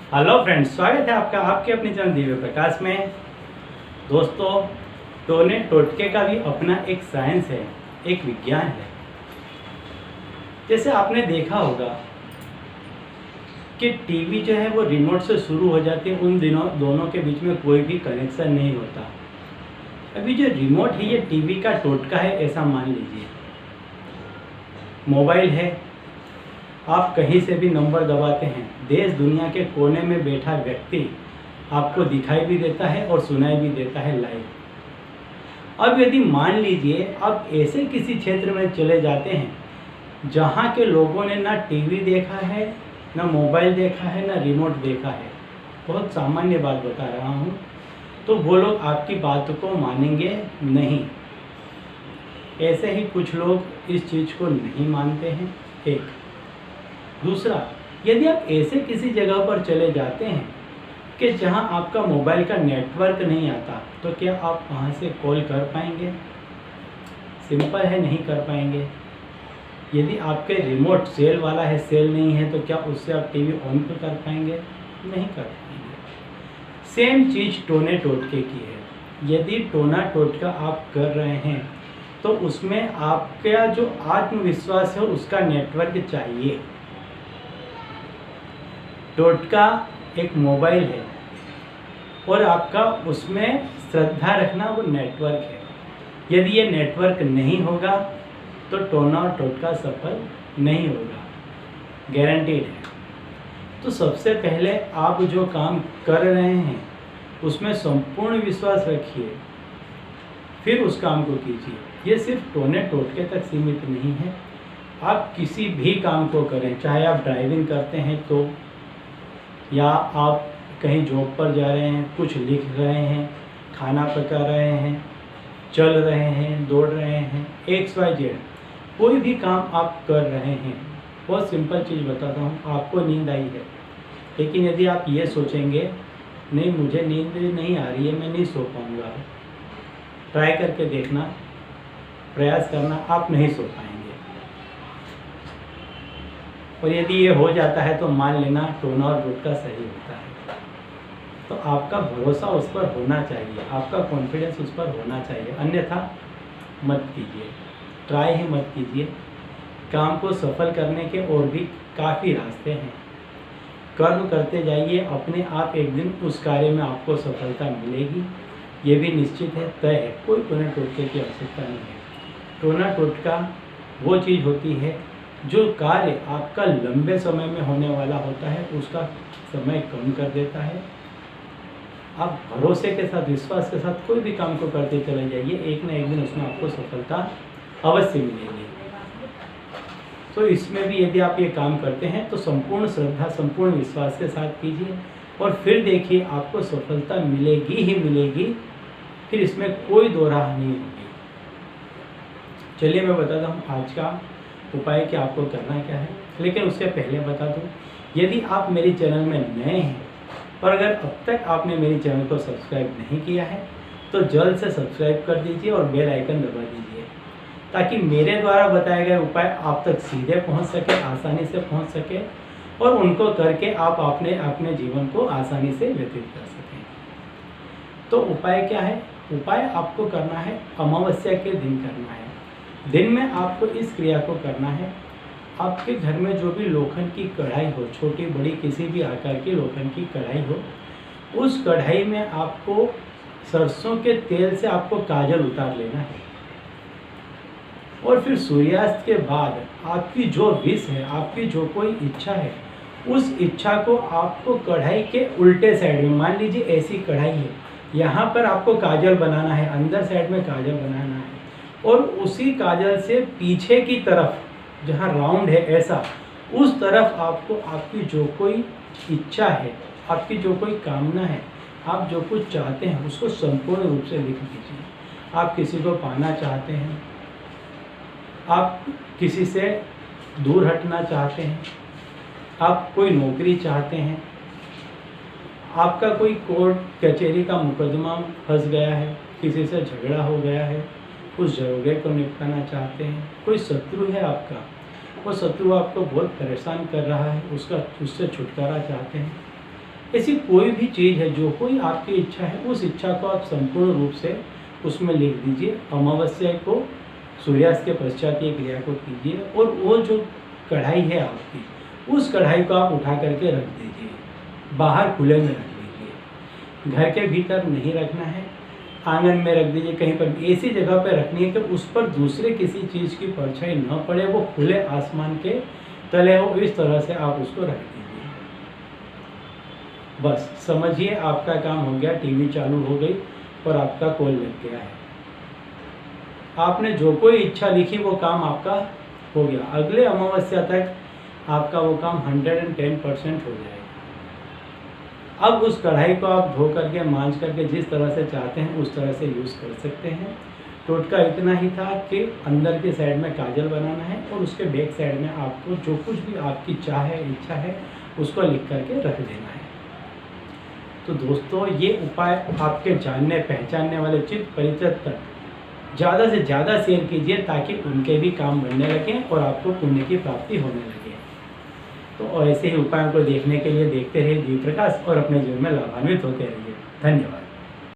Hello friends, स्वागत है आपका आपके अपने चैनल दिव्य प्रकाश में। दोस्तों, टोने टोटके का भी अपना एक साइंस है, एक विज्ञान है। जैसे आपने देखा होगा कि टीवी जो है वो रिमोट से शुरू हो जाती है, उन दिनों दोनों के बीच में कोई भी कनेक्शन नहीं होता। अभी जो रिमोट है ये टीवी का टोटका है, ऐसा मान लीजिए। मोबाइल है, आप कहीं से भी नंबर दबाते हैं, देश दुनिया के कोने में बैठा व्यक्ति आपको दिखाई भी देता है और सुनाई भी देता है लाइव। अब यदि मान लीजिए आप ऐसे किसी क्षेत्र में चले जाते हैं जहाँ के लोगों ने ना टीवी देखा है, ना मोबाइल देखा है, ना रिमोट देखा है, बहुत सामान्य बात बता रहा हूँ, तो वो लोग आपकी बात को मानेंगे नहीं। ऐसे ही कुछ लोग इस चीज़ को नहीं मानते हैं। एक दूसरा, यदि आप ऐसे किसी जगह पर चले जाते हैं कि जहां आपका मोबाइल का नेटवर्क नहीं आता, तो क्या आप वहां से कॉल कर पाएंगे? सिंपल है, नहीं कर पाएंगे। यदि आपके रिमोट सेल वाला है, सेल नहीं है, तो क्या उससे आप टीवी ऑन कर पाएंगे? नहीं कर पाएंगे। सेम चीज़ टोने टोटके की है। यदि टोना टोटका आप कर रहे हैं तो उसमें आपका जो आत्मविश्वास है उसका नेटवर्क चाहिए। टोटका एक मोबाइल है और आपका उसमें श्रद्धा रखना वो नेटवर्क है। यदि ये नेटवर्क नहीं होगा तो टोना और टोटका सफल नहीं होगा, गारंटीड है। तो सबसे पहले आप जो काम कर रहे हैं उसमें संपूर्ण विश्वास रखिए, फिर उस काम को कीजिए। ये सिर्फ टोने टोटके तक सीमित नहीं है। आप किसी भी काम को करें, चाहे आप ड्राइविंग करते हैं तो, या आप कहीं जॉब पर जा रहे हैं, कुछ लिख रहे हैं, खाना पका रहे हैं, चल रहे हैं, दौड़ रहे हैं, XYZ कोई भी काम आप कर रहे हैं। बहुत सिंपल चीज़ बताता हूँ, आपको नींद आई है, लेकिन यदि आप ये सोचेंगे नहीं मुझे नींद नहीं आ रही है, मैं नहीं सो पाऊँगा, ट्राई करके देखना, प्रयास करना, आप नहीं सो पाएंगे। और यदि ये हो जाता है तो मान लेना टोना और टोटका सही होता है। तो आपका भरोसा उस पर होना चाहिए, आपका कॉन्फिडेंस उस पर होना चाहिए, अन्यथा मत कीजिए, ट्राई ही मत कीजिए। काम को सफल करने के और भी काफ़ी रास्ते हैं। कर्म करते जाइए, अपने आप एक दिन उस कार्य में आपको सफलता मिलेगी, ये भी निश्चित है, तय है। कोई टोना टोटके की आवश्यकता नहीं है। टोना टोटका वो चीज़ होती है जो कार्य आपका लंबे समय में होने वाला होता है, उसका समय कम कर देता है। आप भरोसे के साथ, विश्वास के साथ कोई भी काम को करते चले जाइए, एक ना एक दिन उसमें आपको सफलता अवश्य मिलेगी। तो इसमें भी यदि आप ये काम करते हैं तो संपूर्ण श्रद्धा, संपूर्ण विश्वास के साथ कीजिए और फिर देखिए आपको सफलता मिलेगी ही मिलेगी, फिर इसमें कोई दो राह नहीं होगी। चलिए मैं बताता हूँ आज का उपाय कि आपको करना क्या है, लेकिन उससे पहले बता दूँ, यदि आप मेरी चैनल में नए हैं और अगर अब तक आपने मेरी चैनल को सब्सक्राइब नहीं किया है तो जल्द से सब्सक्राइब कर दीजिए और बेल आइकन दबा दीजिए, ताकि मेरे द्वारा बताए गए उपाय आप तक सीधे पहुंच सके, आसानी से पहुंच सके और उनको करके आप अपने जीवन को आसानी से व्यतीत कर सकें। तो उपाय क्या है? उपाय आपको करना है, अमावस्या के दिन करना है। दिन में आपको इस क्रिया को करना है। आपके घर में जो भी लोखंड की कढ़ाई हो, छोटी बड़ी किसी भी आकार की लोखंड की कढ़ाई हो, उस कढ़ाई में आपको सरसों के तेल से आपको काजल उतार लेना है और फिर सूर्यास्त के बाद आपकी जो विश है, आपकी जो कोई इच्छा है, उस इच्छा को आपको कढ़ाई के उल्टे साइड में, मान लीजिए ऐसी कढ़ाई है, यहाँ पर आपको काजल बनाना है, अंदर साइड में काजल बनाना है और उसी काजल से पीछे की तरफ जहाँ राउंड है ऐसा, उस तरफ आपको आपकी जो कोई इच्छा है, आपकी जो कोई कामना है, आप जो कुछ चाहते हैं उसको संपूर्ण रूप से लिख दीजिए। आप किसी को पाना चाहते हैं, आप किसी से दूर हटना चाहते हैं, आप कोई नौकरी चाहते हैं, आपका कोई कोर्ट कचहरी का मुकदमा फंस गया है, किसी से झगड़ा हो गया है, उस झगड़े को निपटाना चाहते हैं, कोई शत्रु है आपका, वो शत्रु आपको बहुत परेशान कर रहा है, उससे छुटकारा चाहते हैं, ऐसी कोई भी चीज़ है, जो कोई आपकी इच्छा है, उस इच्छा को आप संपूर्ण रूप से उसमें लिख दीजिए। अमावस्या को सूर्यास्त के पश्चात ये क्रिया को कीजिए और वो जो कढ़ाई है आपकी, उस कढ़ाई को आप उठा करके रख दीजिए, बाहर खुले में रख दीजिए। घर के भीतर नहीं रखना है, आंगन में रख दीजिए, कहीं पर ऐसी जगह पर रखनी है कि उस पर दूसरे किसी चीज़ की परछाई न पड़े, वो खुले आसमान के तले हो, इस तरह से आप उसको रख दीजिए। बस समझिए आपका काम हो गया, टीवी चालू हो गई और आपका कॉल लग गया है। आपने जो कोई इच्छा लिखी वो काम आपका हो गया। अगले अमावस्या तक आपका वो काम 110% हो जाएगा। अब उस कढ़ाई को आप धो करके मांज करके जिस तरह से चाहते हैं उस तरह से यूज़ कर सकते हैं। टोटका इतना ही था कि अंदर की साइड में काजल बनाना है और उसके बैक साइड में आपको जो कुछ भी आपकी चाह है, इच्छा है, उसको लिख करके रख देना है। तो दोस्तों, ये उपाय आपके जानने पहचानने वाले चित्त परिचित तक ज़्यादा से ज़्यादा शेयर कीजिए, ताकि उनके भी काम बनने लगें और आपको पुण्य की प्राप्ति होने लगे। तो ऐसे ही उपायों को देखने के लिए देखते रहिए जीव प्रकाश और अपने जीवन में लाभान्वित होते रहिए। धन्यवाद।